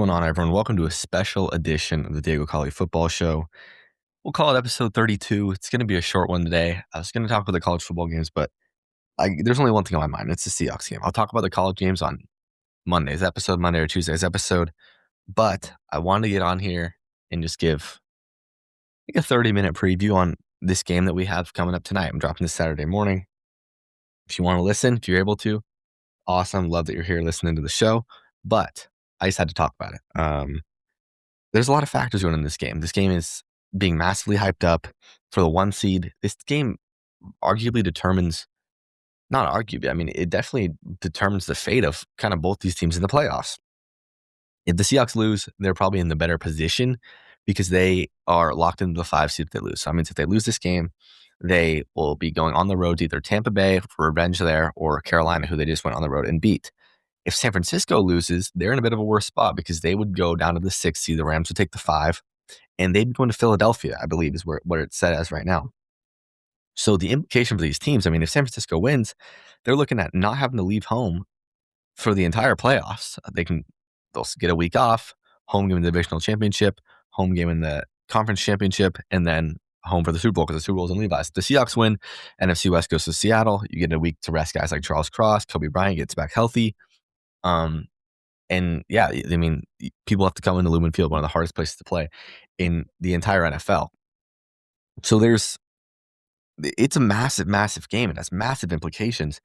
going on, everyone? Welcome to a special edition of the Diego Colley Football Show. We'll call it episode 32. It's going to be a short one today. I was going to talk about the college football games, but there's only one thing on my mind. It's the Seahawks game. I'll talk about the college games on Monday's episode, Monday or Tuesday's episode. But I wanted to get on here and just give a 30-minute preview on this game that we have coming up tonight. I'm dropping this Saturday morning. If you want to listen, if you're able to, awesome. Love that you're here listening to the show. But I just had to talk about it. There's a lot of factors going in this game. This game is being massively hyped up for the 1 seed. This game arguably determines, not arguably, I mean, it definitely determines the fate of kind of both these teams in the playoffs. If the Seahawks lose, they're probably in the better position because they are locked into the 5 seed if they lose. So, I mean, if they lose this game, they will be going on the road to either Tampa Bay for revenge there or Carolina, who they just went on the road and beat. If San Francisco loses, they're in a bit of a worse spot because they would go down to the 6 seed. The Rams would take the 5, and they'd be going to Philadelphia, I believe, is what it's set as right now. So the implication for these teams, I mean, if San Francisco wins, they're looking at not having to leave home for the entire playoffs. They'll get a week off, home game in the divisional championship, home game in the conference championship, and then home for the Super Bowl because the Super Bowl is in Levi's. If the Seahawks win, NFC West goes to Seattle. You get a week to rest guys like Charles Cross, Kobe Bryant gets back healthy. And yeah, I mean, people have to come into Lumen Field, one of the hardest places to play in the entire NFL. So it's a massive, massive game. It has massive implications.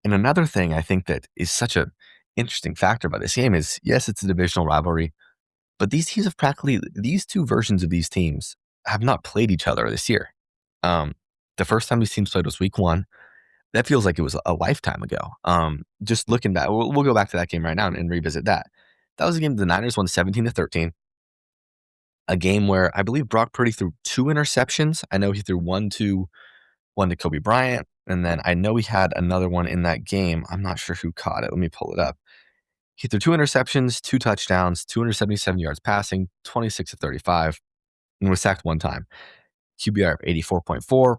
And another thing I think that is such a interesting factor about this game is, yes, it's a divisional rivalry, but these teams have these two versions of these teams have not played each other this year. The first time these teams played was week 1. That feels like it was a lifetime ago. Just looking back, we'll go back to that game right now and revisit that. That was a game the Niners won 17-13. A game where I believe Brock Purdy threw 2 interceptions. I know he threw one to Kobe Bryant, and then I know he had another one in that game. I'm not sure who caught it. Let me pull it up. He threw 2 interceptions, 2 touchdowns, 277 yards passing, 26 of 35, and was sacked 1 time. QBR of 84.4.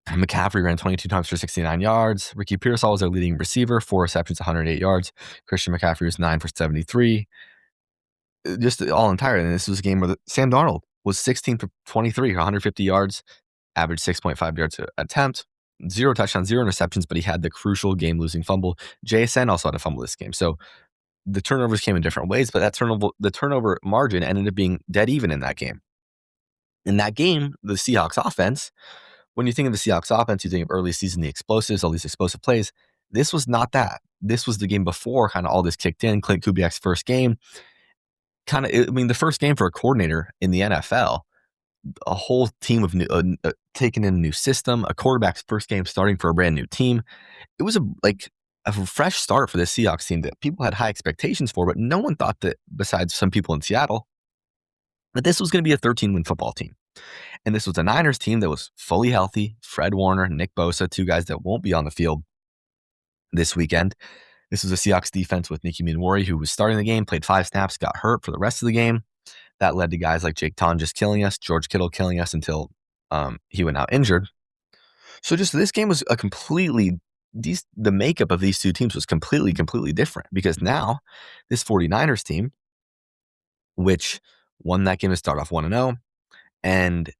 McCaffrey ran 22 times for 69 yards. Ricky Pearsall was their leading receiver, 4 receptions, 108 yards. Christian McCaffrey was 9 for 73. Just all entire. And this was a game where Sam Darnold was 16 for 23, 150 yards, averaged 6.5 yards to attempt, 0 touchdowns, 0 interceptions, but he had the crucial game-losing fumble. JSN also had a fumble this game. So the turnovers came in different ways, but the turnover margin ended up being dead even in that game. In that game, the Seahawks offense, when you think of the Seahawks offense, you think of early season, the explosives, all these explosive plays. This was not that. This was the game before kind of all this kicked in. Clint Kubiak's first game. The first game for a coordinator in the NFL, a whole team of new, taking in a new system, a quarterback's first game starting for a brand new team. It was a fresh start for the Seahawks team that people had high expectations for, but no one thought that, besides some people in Seattle, that this was going to be a 13-win football team. And this was a Niners team that was fully healthy. Fred Warner, Nick Bosa, 2 guys that won't be on the field this weekend. This was a Seahawks defense with Nicky Minwari, who was starting the game, played 5 snaps, got hurt for the rest of the game. That led to guys like Jake Ton just killing us, George Kittle killing us until he went out injured. So just this game was the makeup of these two teams was completely different because now this 49ers team, which won that game to start off 1-0, and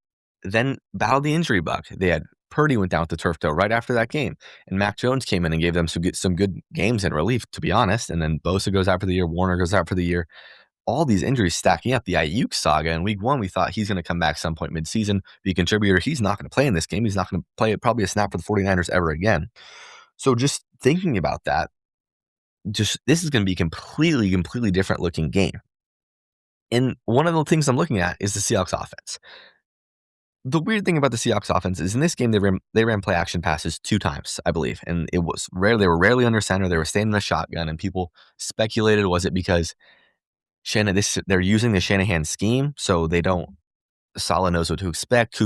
then battled the injury bug. They had Purdy went down with the turf toe right after that game, and Mac Jones came in and gave them some good games in relief, to be honest. And then Bosa goes out for the year, Warner goes out for the year. All these injuries stacking up. The Ayuk saga in week 1, we thought he's going to come back some point midseason, be a contributor. He's not going to play in this game. He's not going to play probably a snap for the 49ers ever again. So just thinking about that, this is going to be a completely different looking game. And one of the things I'm looking at is the Seahawks offense. The weird thing about the Seahawks offense is in this game, they ran play action passes 2 times, I believe. And it was rare. They were rarely under center. They were staying in the shotgun, and people speculated, was it because they're using the Shanahan scheme, so Saleh knows what to expect.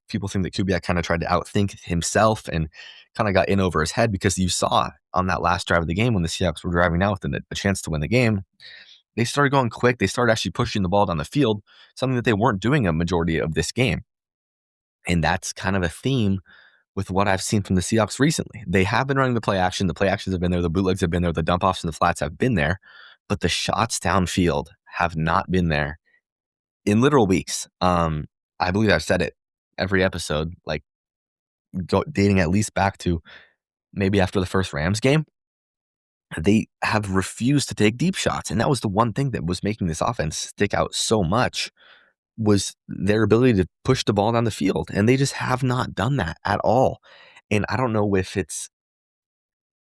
People think that Kubiak kind of tried to outthink himself and kind of got in over his head because you saw on that last drive of the game when the Seahawks were driving out with a chance to win the game, they started going quick. They started actually pushing the ball down the field, something that they weren't doing a majority of this game. And that's kind of a theme with what I've seen from the Seahawks recently. They have been running the play action. The play actions have been there. The bootlegs have been there. The dump offs and the flats have been there. but the shots downfield have not been there in literal weeks. I believe I've said it every episode, like dating at least back to maybe after the first Rams game. They have refused to take deep shots, and that was the one thing that was making this offense stick out so much was their ability to push the ball down the field, and they just have not done that at all. And I don't know if it's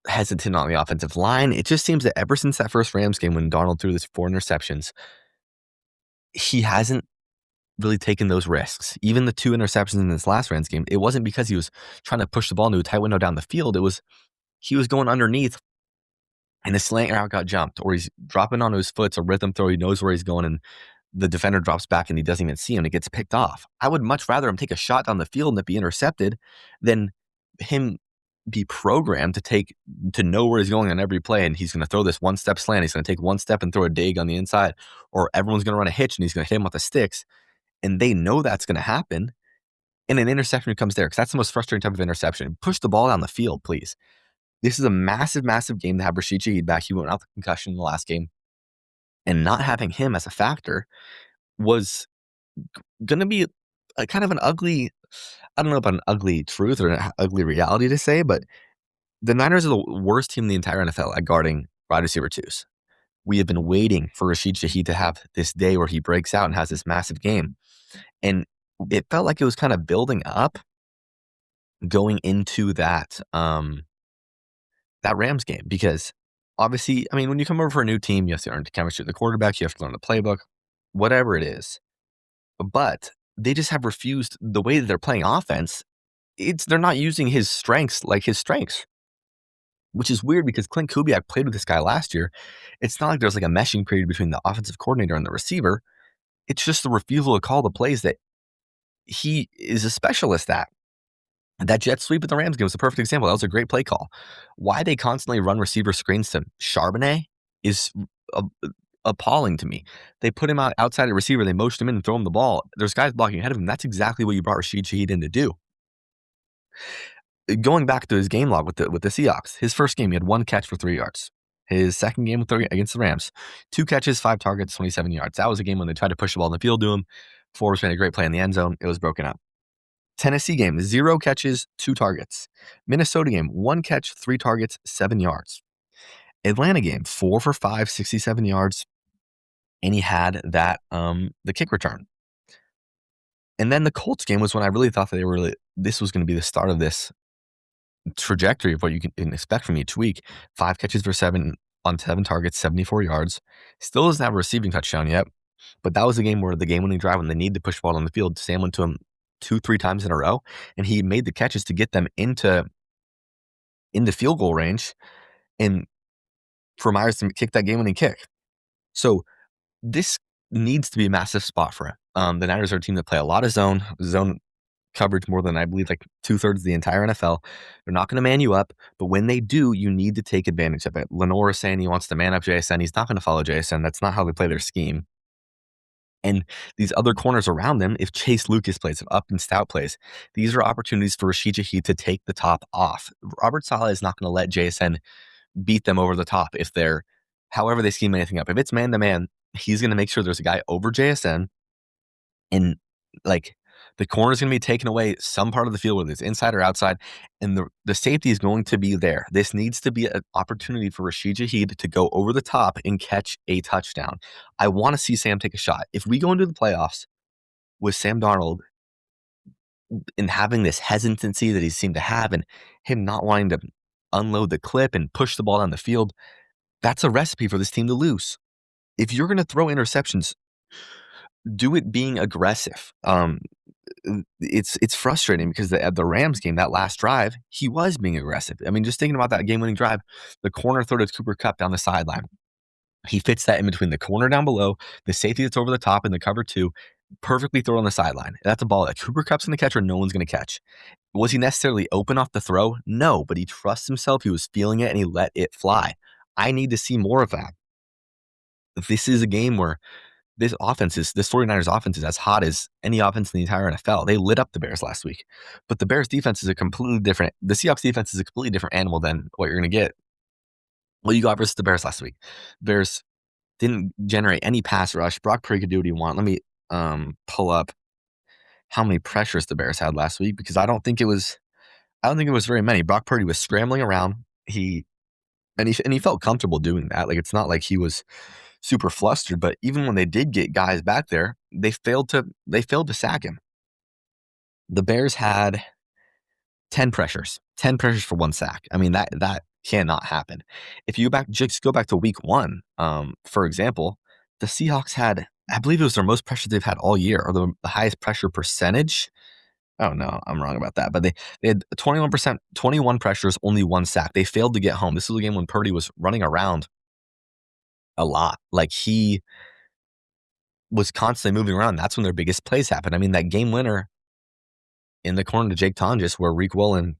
hesitant on the offensive line. It just seems that ever since that first Rams game when Darnold threw this 4 interceptions, he hasn't really taken those risks. Even the 2 interceptions in this last Rams game, it wasn't because he was trying to push the ball into a tight window down the field. It was he was going underneath and his slant route got jumped, or he's dropping onto his foot. It's a rhythm throw. He knows where he's going, and the defender drops back and he doesn't even see him. And it gets picked off. I would much rather him take a shot down the field and it be intercepted than him be programmed to know where he's going on every play. And he's going to throw this 1-step slant. He's going to take 1 step and throw a dig on the inside, or everyone's going to run a hitch and he's going to hit him with the sticks. And they know that's going to happen. And an interception comes there because that's the most frustrating type of interception. Push the ball down the field, please. This is a massive, massive game to have Rashid Shaheed back. He went out with concussion in the last game. And not having him as a factor was going to be a kind of an ugly, I don't know about an ugly truth or an ugly reality to say, but the Niners are the worst team in the entire NFL at guarding wide receiver twos. We have been waiting for Rashid Shaheed to have this day where he breaks out and has this massive game. And it felt like it was kind of building up going into that Rams game, because obviously, I mean, when you come over for a new team, you have to learn the chemistry of the quarterback, you have to learn the playbook, whatever it is. But they just have refused the way that they're playing offense. They're not using his strengths like his strengths, which is weird because Clint Kubiak played with this guy last year. It's not like there's like a meshing period between the offensive coordinator and the receiver. It's just the refusal to call the plays that he is a specialist at. That jet sweep at the Rams game was a perfect example. That was a great play call. Why they constantly run receiver screens to Charbonnet is appalling to me. They put him outside a receiver, they motion him in and throw him the ball. There's guys blocking ahead of him. That's exactly what you brought Rashid Shaheed in to do. Going back to his game log with the Seahawks, his first game, he had 1 catch for 3 yards. His second game against the Rams, 2 catches, 5 targets, 27 yards. That was a game when they tried to push the ball in the field to him. Forbes made a great play in the end zone. It was broken up. Tennessee game, 0 catches, 2 targets. Minnesota game, 1 catch, 3 targets, 7 yards. Atlanta game, 4 for 5, 67 yards. And he had that, the kick return. And then the Colts game was when I really thought that this was going to be the start of this trajectory of what you can expect from each week. 5 catches for 7 on 7 targets, 74 yards. Still doesn't have a receiving touchdown yet. But that was a game where the game-winning drive, when they need to push the ball on the field, Sam went to him 2-3 times in a row, and he made the catches to get them into field goal range, and for Myers to kick that game-winning kick. So this needs to be a massive spot for him. The Niners are a team that play a lot of zone coverage, more than I believe like 2/3 of the entire NFL. They're not going to man you up, but when they do, you need to take advantage of it. Lenore is saying he wants to man up JSN. He's not going to follow JSN. That's not how they play their scheme. And these other corners around them, if Chase Lucas plays, if Upton Stout plays, these are opportunities for Rashid Shaheed to take the top off. Robert Saleh is not going to let JSN beat them over the top however they scheme anything up. If it's man-to-man, he's going to make sure there's a guy over JSN, and like the corner is going to be taken away some part of the field, whether it's inside or outside, and the safety is going to be there. This needs to be an opportunity for Rashid Shaheed to go over the top and catch a touchdown. I want to see Sam take a shot. If we go into the playoffs with Sam Darnold and having this hesitancy that he seemed to have, and him not wanting to unload the clip and push the ball down the field, that's a recipe for this team to lose. If you're going to throw interceptions, do it being aggressive. It's frustrating because at the Rams game, that last drive, he was being aggressive. I mean, just thinking about that game-winning drive, the corner throw to Cooper Kupp down the sideline. He fits that in between the corner down below, the safety that's over the top, and the cover 2, perfectly thrown on the sideline. That's a ball that Cooper Kupp's going to catch or no one's going to catch. Was he necessarily open off the throw? No, but he trusts himself. He was feeling it, and he let it fly. I need to see more of that. This is a game where this 49ers offense is as hot as any offense in the entire NFL. They lit up the Bears last week. But the Bears defense is the Seahawks defense is a completely different animal than what you're going to get. What you got versus the Bears last week. Bears didn't generate any pass rush. Brock Purdy could do what he want. Let me pull up how many pressures the Bears had last week because I don't think it was very many. Brock Purdy was scrambling around. He felt comfortable doing that. Like it's not like he was super flustered, but even when they did get guys back there, they failed to sack him. The Bears had 10 pressures. 10 pressures for 1 sack. I mean, that cannot happen. If you just go back to week 1, for example, the Seahawks had, I believe it was their most pressure they've had all year, or the highest pressure percentage. Oh no, I'm wrong about that. But they had 21%, 21 pressures, only 1 sack. They failed to get home. This was a game when Purdy was running around a lot. Like he was constantly moving around. That's when their biggest plays happened. I mean, that game winner in the corner to Jake Tonjes, where Reek Willen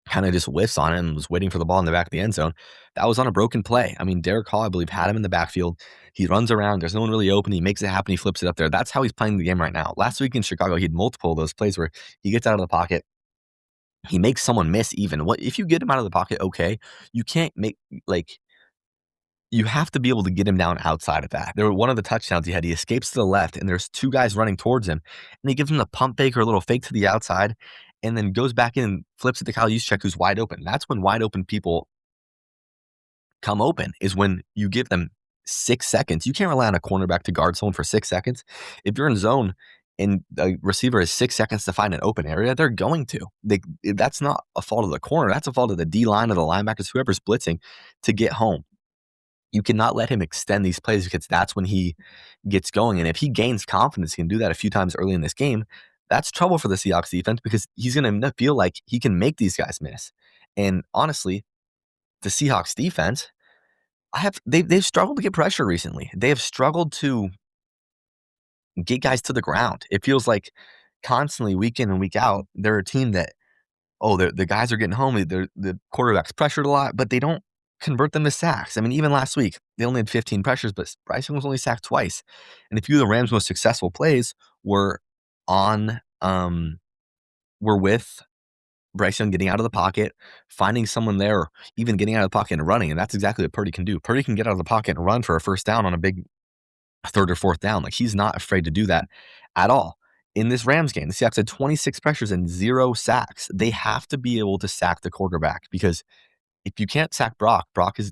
kind of just whiffs on it and was waiting for the ball in the back of the end zone. That was on a broken play. I mean, Derek Hall, I believe, had him in the backfield. He runs around. There's no one really open. He makes it happen. He flips it up there. That's how he's playing the game right now. Last week in Chicago, he had multiple of those plays where he gets out of the pocket. He makes someone miss even. What if you get him out of the pocket? Okay. You can't make, like, you have to be able to get him down outside of that. There were one of the touchdowns he had. He escapes to the left, and there's 2 guys running towards him, and he gives him the pump fake or a little fake to the outside, and then goes back in and flips it to Kyle Juszczyk, who's wide open. That's when wide open people come open, is when you give them 6 seconds. You can't rely on a cornerback to guard someone for 6 seconds. If you're in zone and the receiver has 6 seconds to find an open area, they're going to. That's not a fault of the corner. That's a fault of the D-line or the linebackers, whoever's blitzing, to get home. You cannot let him extend these plays because that's when he gets going. And if he gains confidence, he can do that a few times early in this game. That's trouble for the Seahawks defense because he's going to feel like he can make these guys miss. And honestly, the Seahawks defense, they've struggled to get pressure recently. They have struggled to get guys to the ground. It feels like constantly, week in and week out, they're a team that, the guys are getting home. The quarterback's pressured a lot, but they don't convert them to sacks. I mean, even last week, they only had 15 pressures, but Bryce Young was only sacked twice. And a few of the Rams' most successful plays were with Bryce Young getting out of the pocket, finding someone there, or even getting out of the pocket and running. And that's exactly what Purdy can do. Purdy can get out of the pocket and run for a first down on a big 3rd or 4th down. Like, he's not afraid to do that at all. In this Rams game, the Seahawks had 26 pressures and 0 sacks. They have to be able to sack the quarterback because if you can't sack Brock's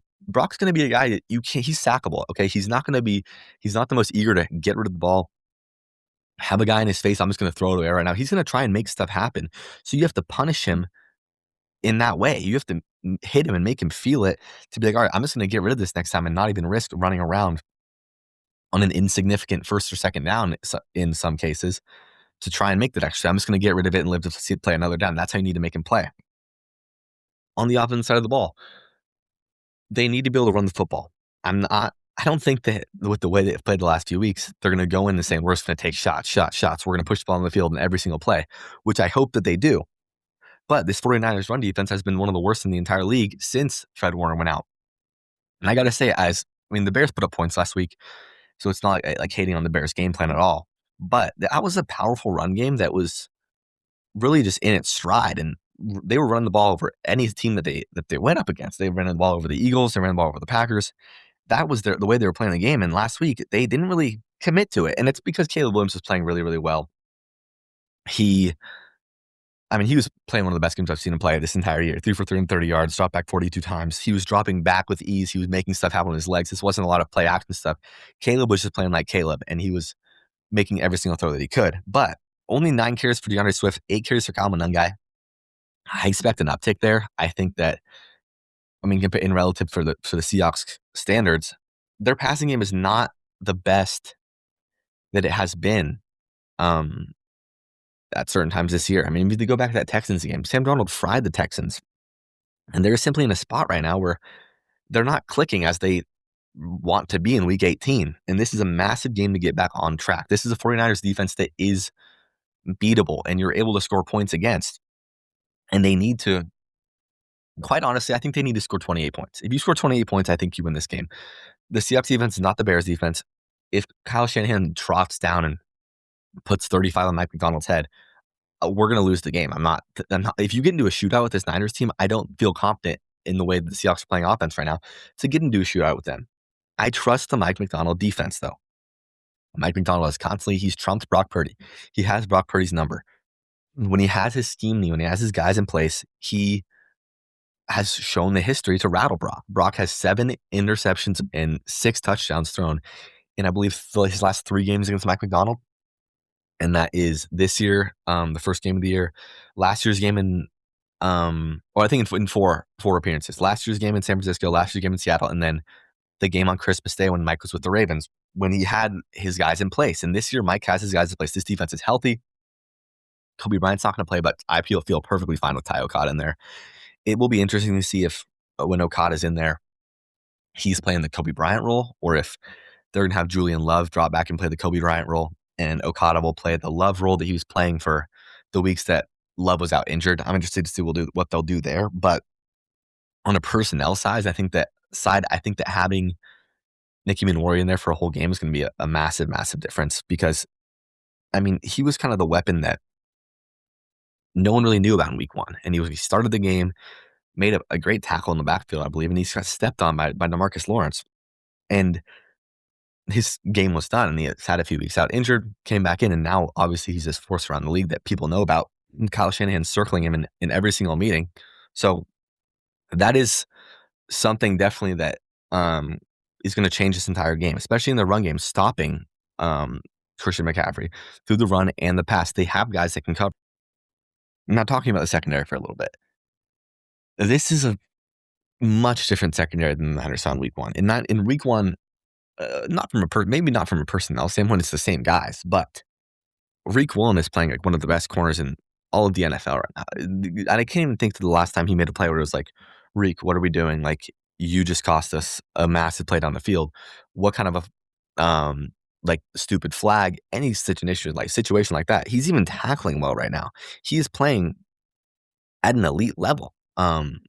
going to be a guy that he's sackable. Okay. He's not the most eager to get rid of the ball, have a guy in his face. I'm just going to throw it away right now. He's going to try and make stuff happen. So you have to punish him in that way. You have to hit him and make him feel it to be like, all right, I'm just going to get rid of this next time and not even risk running around on an insignificant 1st or 2nd down in some cases to try and make that extra. I'm just going to get rid of it and live to see it play another down. That's how you need to make him play. On the offensive side of the ball, they need to be able to run the football. I don't think that with the way they've played the last few weeks, they're going to go in and say, we're just going to take shots. We're going to push the ball on the field in every single play, which I hope that they do. But this 49ers run defense has been one of the worst in the entire league since Fred Warner went out. And I got to say, the Bears put up points last week, so it's not like hating on the Bears game plan at all. But that was a powerful run game that was really just in its stride. And they were running the ball over any team that they went up against. They ran the ball over the Eagles. They ran the ball over the Packers. That was the way they were playing the game. And last week, they didn't really commit to it. And it's because Caleb Williams was playing really, really well. He was playing one of the best games I've seen him play this entire year. 3 for 330 yards, dropped back 42 times. He was dropping back with ease. He was making stuff happen with his legs. This wasn't a lot of play action stuff. Caleb was just playing like Caleb, and he was making every single throw that he could. But only 9 carries for DeAndre Swift, 8 carries for Kyle Monangai. I expect an uptick there. I think that, in relative for the Seahawks standards, their passing game is not the best that it has been at certain times this year. If you go back to that Texans game, Sam Darnold fried the Texans, and they're simply in a spot right now where they're not clicking as they want to be in Week 18. And this is a massive game to get back on track. This is a 49ers defense that is beatable, and you're able to score points against. And they need to, quite honestly, I think they need to score 28 points. If you score 28 points, I think you win this game. The Seahawks defense is not the Bears defense. If Kyle Shanahan trots down and puts 35 on Mike McDonald's head, we're going to lose the game. I'm not. If you get into a shootout with this Niners team, I don't feel confident in the way the Seahawks are playing offense right now to get into a shootout with them. I trust the Mike Macdonald defense, though. Mike Macdonald he's trumped Brock Purdy. He has Brock Purdy's number. When he has his scheme, when he has his guys in place, he has shown the history to rattle Brock. Brock has 7 interceptions and 6 touchdowns thrown in, I believe, his last 3 games against Mike Macdonald. And that is this year, the first game of the year, last year's game in, I think in 4 appearances. Last year's game in San Francisco, last year's game in Seattle, and then the game on Christmas Day when Mike was with the Ravens, when he had his guys in place. And this year, Mike has his guys in place. This defense is healthy. Kobe Bryant's not going to play, but I feel perfectly fine with Ty Okada in there. It will be interesting to see if when Okada's in there, he's playing the Kobe Bryant role, or if they're going to have Julian Love drop back and play the Kobe Bryant role, and Okada will play the Love role that he was playing for the weeks that Love was out injured. I'm interested to see what they'll do there. But on a personnel side, I think that having Nicky Minori in there for a whole game is going to be a massive, massive difference, because, I mean, he was kind of the weapon that no one really knew about in week 1. And he started the game, made a great tackle in the backfield, I believe, and he got stepped on by DeMarcus Lawrence. And his game was done, and he had a few weeks out injured, came back in, and now obviously he's this force around the league that people know about. And Kyle Shanahan's circling him in every single meeting. So that is something definitely that is going to change this entire game, especially in the run game, stopping Christian McCaffrey through the run and the pass. They have guys that can cover. I'm not talking about the secondary for a little bit. This is a much different secondary than the Niners saw in week 1. And not in week 1, maybe not from a personnel standpoint, it's the same guys, but Reek Willen is playing like one of the best corners in all of the NFL right now. And I can't even think to the last time he made a play where it was like, Reek, what are we doing? Like, you just cost us a massive play down the field. What kind of a stupid flag, any situation like that. He's even tackling well right now. He is playing at an elite level on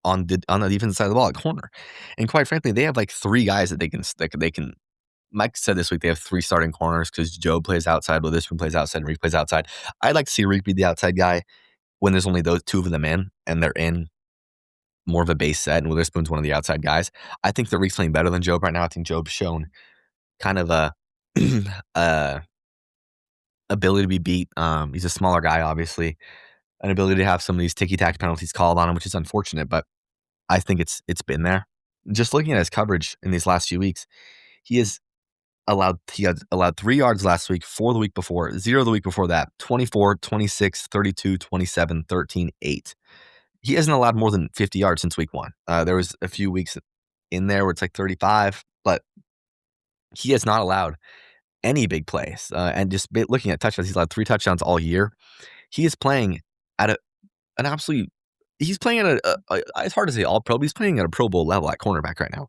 the defensive side of the ball at corner. And quite frankly, they have like 3 guys that they can. Mike said this week they have 3 starting corners because Joe plays outside, Witherspoon plays outside, and Reek plays outside. I'd like to see Reek be the outside guy when there's only those 2 of them in, and they're in more of a base set, and Witherspoon's one of the outside guys. I think that Reek's playing better than Job right now. I think Job's shown kind of a ability to be beat. He's a smaller guy, obviously, an ability to have some of these ticky-tack penalties called on him, which is unfortunate, but I think it's been there. Just looking at his coverage in these last few weeks, he had allowed 3 yards last week, 4 the week before, 0 the week before that, 24, 26, 32, 27, 13, 8. He hasn't allowed more than 50 yards since week 1. There was a few weeks in there where it's like 35, but he has not allowed any big plays. And just looking at touchdowns, he's allowed 3 touchdowns all year. He is playing at he's playing at it's hard to say all pro, but he's playing at a Pro Bowl level at cornerback right now.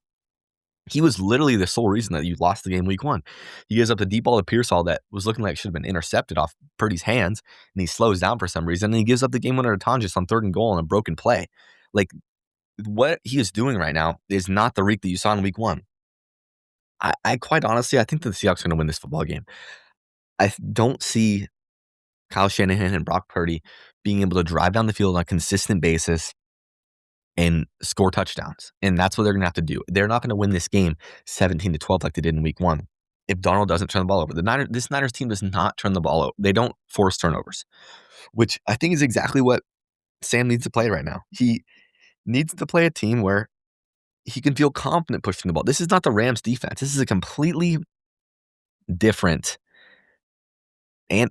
He was literally the sole reason that you lost the game week 1. He gives up the deep ball to Pearsall that was looking like it should have been intercepted off Purdy's hands, and he slows down for some reason, and he gives up the game winner to Tonjes on 3rd and goal on a broken play. Like, what he is doing right now is not the Reek that you saw in week 1. I quite honestly, I think that the Seahawks are going to win this football game. I don't see Kyle Shanahan and Brock Purdy being able to drive down the field on a consistent basis and score touchdowns. And that's what they're going to have to do. They're not going to win this game 17-12 like they did in week 1 if Darnold doesn't turn the ball over. This Niners team does not turn the ball over. They don't force turnovers, which I think is exactly what Sam needs to play right now. He needs to play a team where he can feel confident pushing the ball. This is not the Rams defense. This is a completely different and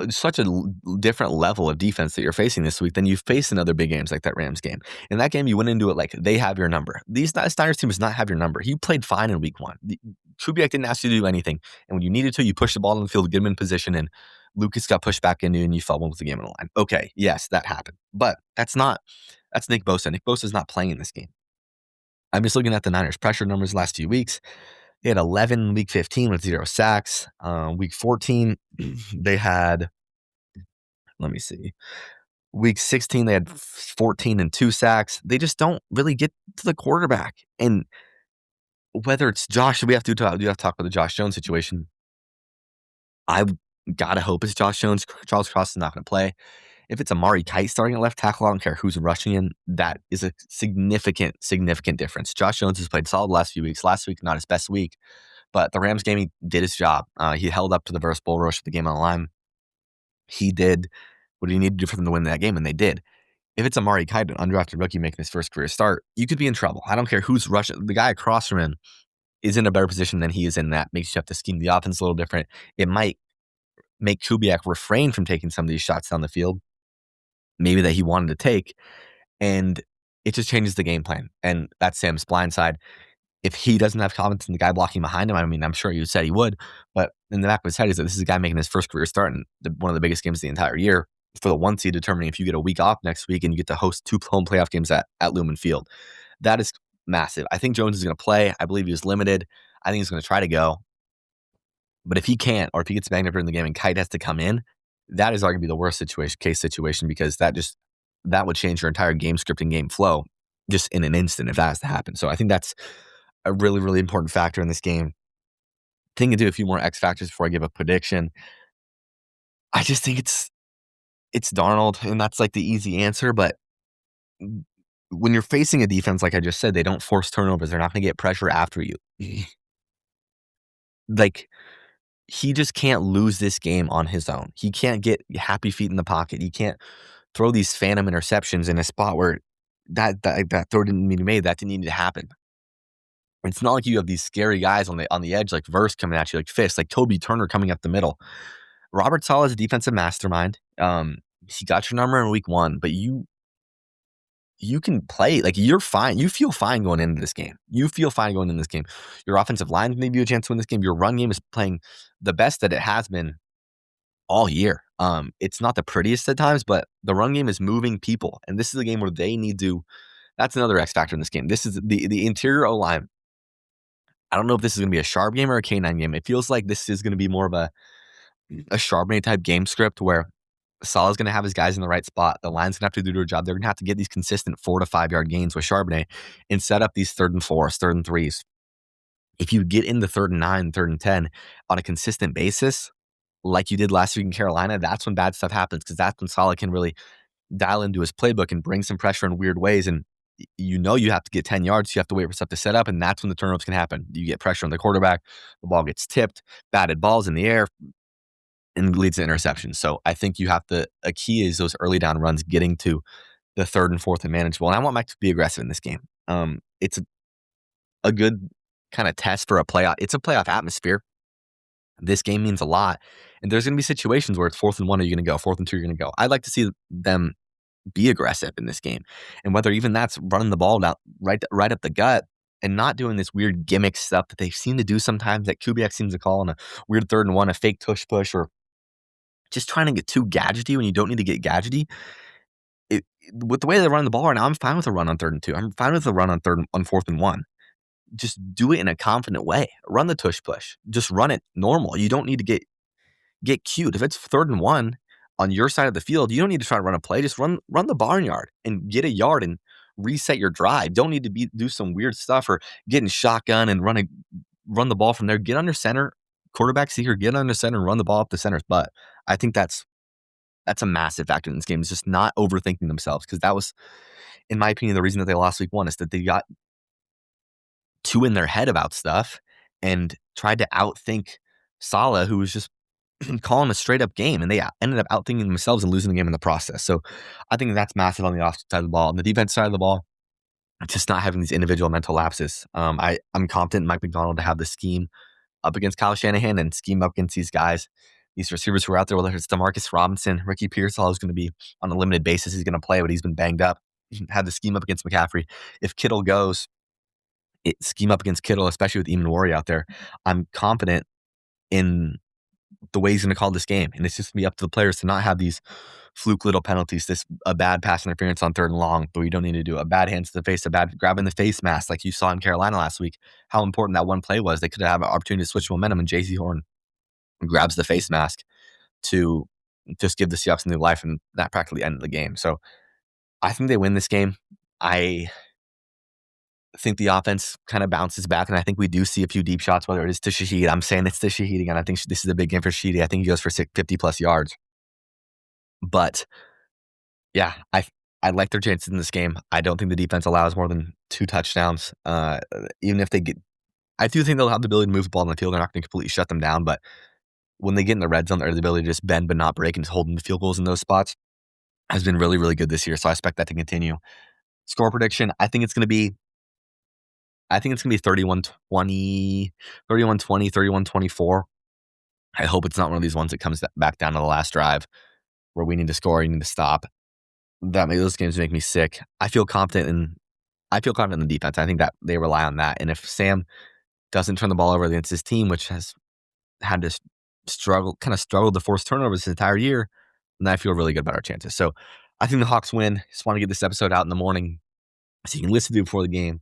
such a different level of defense that you're facing this week than you've faced in other big games like that Rams game. In that game, you went into it like they have your number. These Niners team does not have your number. He played fine in week 1. Kubiak didn't ask you to do anything. And when you needed to, you pushed the ball on the field, get him in position, and Lucas got pushed back into you and you fell one with the game on the line. Okay, yes, that happened. But that's Nick Bosa. Nick Bosa's not playing in this game. I'm just looking at the Niners pressure numbers the last few weeks. They had 11 in week 15 with 0 sacks. Week 14, they had, let me see. Week 16, they had 14 and 2 sacks. They just don't really get to the quarterback. And whether it's Josh, we have to talk about the Josh Jones situation. I gotta hope it's Josh Jones. Charles Cross is not going to play. If it's Amari Kite starting at left tackle, I don't care who's rushing in. That is a significant, significant difference. Josh Jones has played solid the last few weeks. Last week, not his best week, but the Rams game, he did his job. He held up to the Verse Bull Rush with the game on the line. He did what he needed to do for them to win that game, and they did. If it's Amari Kite, an undrafted rookie making his first career start, you could be in trouble. I don't care who's rushing. The guy across from him is in a better position than he is in. That makes you have to scheme the offense a little different. It might make Kubiak refrain from taking some of these shots down the field, maybe that he wanted to take, and it just changes the game plan. And that's Sam's blind side. If he doesn't have confidence in the guy blocking behind him, I mean, I'm sure you said he would, but in the back of his head, he's like, this is a guy making his first career start in one of the biggest games of the entire year for the 1 seed, determining if you get a week off next week and you get to host 2 home playoff games at Lumen Field. That is massive. I think Jones is going to play. I believe he was limited. I think he's going to try to go. But if he can't, or if he gets banged up during the game and Kite has to come in, that is arguably the worst case situation, because that would change your entire game script and game flow just in an instant if that has to happen. So I think that's a really, really important factor in this game. Thinking to do a few more X factors before I give a prediction. I just think it's Darnold, and that's like the easy answer. But when you're facing a defense, like I just said, they don't force turnovers. They're not going to get pressure after you. Like, he just can't lose this game on his own. He can't get happy feet in the pocket. He can't throw these phantom interceptions in a spot where that throw didn't need to be made. That didn't need to happen. It's not like you have these scary guys on the edge like Verse coming at you like fists, like Toby Turner coming up the middle. Robert Saleh is a defensive mastermind. He got your number in week 1, but you can play. Like, you're fine. You feel fine going into this game. Your offensive line can give you a chance to win this game. Your run game is playing the best that it has been all year. It's not the prettiest at times, but the run game is moving people. And this is a game where they need to. That's another X factor in this game. This is the interior O-line. I don't know if this is going to be a Charbonnet game or a K9 game. It feels like this is going to be more of a Charbonnet type game script where Saleh's going to have his guys in the right spot. The line's going to have to do their job. They're going to have to get these consistent 4 to 5 yard gains with Charbonnet and set up these 3rd and 4s, 3rd and 3s. If you get in the 3rd and 9, 3rd and 10 on a consistent basis, like you did last week in Carolina, that's when bad stuff happens, because that's when Saleh can really dial into his playbook and bring some pressure in weird ways. And you have to get 10 yards. You have to wait for stuff to set up, and that's when the turnovers can happen. You get pressure on the quarterback, the ball gets tipped, batted balls in the air, and leads to interceptions. So I think a key is those early down runs, getting to the 3rd and 4th and manageable. And I want Mike to be aggressive in this game. It's a good kind of test for a playoff. It's a playoff atmosphere. This game means a lot. And there's going to be situations where it's 4th and 1, are you going to go? 4th and 2, you're going to go. I'd like to see them be aggressive in this game. And whether even that's running the ball down right up the gut and not doing this weird gimmick stuff that they seem to do sometimes, that Kubiak seems to call in a weird 3rd and 1, a fake tush push, or just trying to get too gadgety when you don't need to get gadgety. With the way they run the ball right now, I'm fine with a run on 3rd and 2. I'm fine with a run on 4th and 1. Just do it in a confident way. Run the tush push. Just run it normal. You don't need to get cute. If it's 3rd and 1 on your side of the field, you don't need to try to run a play. Just run the barnyard and get a yard and reset your drive. Don't need to do some weird stuff or get in shotgun and run the ball from there. Get under center. Quarterback seeker, get under center and run the ball up the center's butt. I think that's a massive factor in this game. Is just not overthinking themselves, because that was, in my opinion, the reason that they lost week 1 is that they got too in their head about stuff and tried to outthink Saleh, who was just calling a straight up game, and they ended up outthinking themselves and losing the game in the process. So I think that's massive on the offensive side of the ball. On the defense side of the ball, just not having these individual mental lapses. I'm confident in Mike McDonald to have the scheme up against Kyle Shanahan and scheme up against these guys, these receivers who are out there, whether it's Demarcus Robinson, Ricky Pearsall, who's going to be on a limited basis. He's going to play, but he's been banged up. Had the scheme up against McCaffrey. If Kittle goes, scheme up against Kittle, especially with Eamon Warrior out there. I'm confident in the way he's going to call this game. And it's just going to be up to the players to not have these fluke little penalties, a bad pass interference on 3rd and long, but we don't need to do a bad hands to the face, a bad grab in the face mask like you saw in Carolina last week, how important that one play was. They could have an opportunity to switch momentum, and J.C. Horn grabs the face mask to just give the Seahawks a new life, and that practically ended the game. So I think they win this game. I think the offense kind of bounces back, and I think we do see a few deep shots, whether it is to Shaheed. I'm saying it's to Shaheed again. I think this is a big game for Shaheed. I think he goes for 50-plus yards. But Yeah, I like their chances in this game. I don't think the defense allows more than 2 touchdowns. Even if they get I do think they'll have the ability to move the ball on the field. They're not gonna completely shut them down, but when they get in the red zone, or the ability to just bend but not break and just holding the field goals in those spots has been really, really good this year, so I expect that to continue. Score prediction, I think it's gonna be 31-20, 31-20, 31-24. I hope it's not one of these ones that comes back down to the last drive where we need to score, you need to stop. Those games make me sick. I feel confident in the defense. I think that they rely on that, and if Sam doesn't turn the ball over against his team, which has had to struggled to force turnovers this entire year, then I feel really good about our chances. So I think the Hawks win. Just want to get this episode out in the morning so you can listen to it before the game.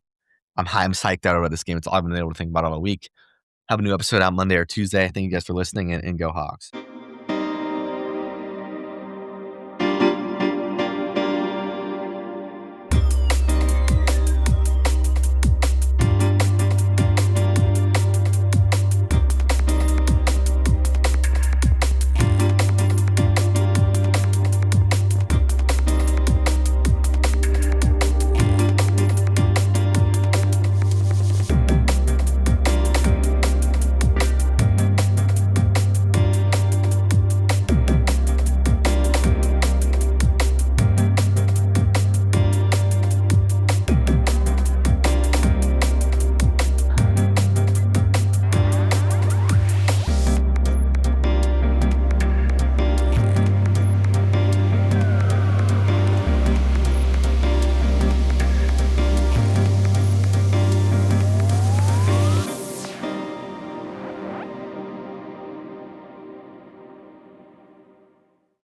I'm psyched out about this game. It's all I've been able to think about all week. Have a new episode out Monday or Tuesday. Thank you guys for listening, and go Hawks.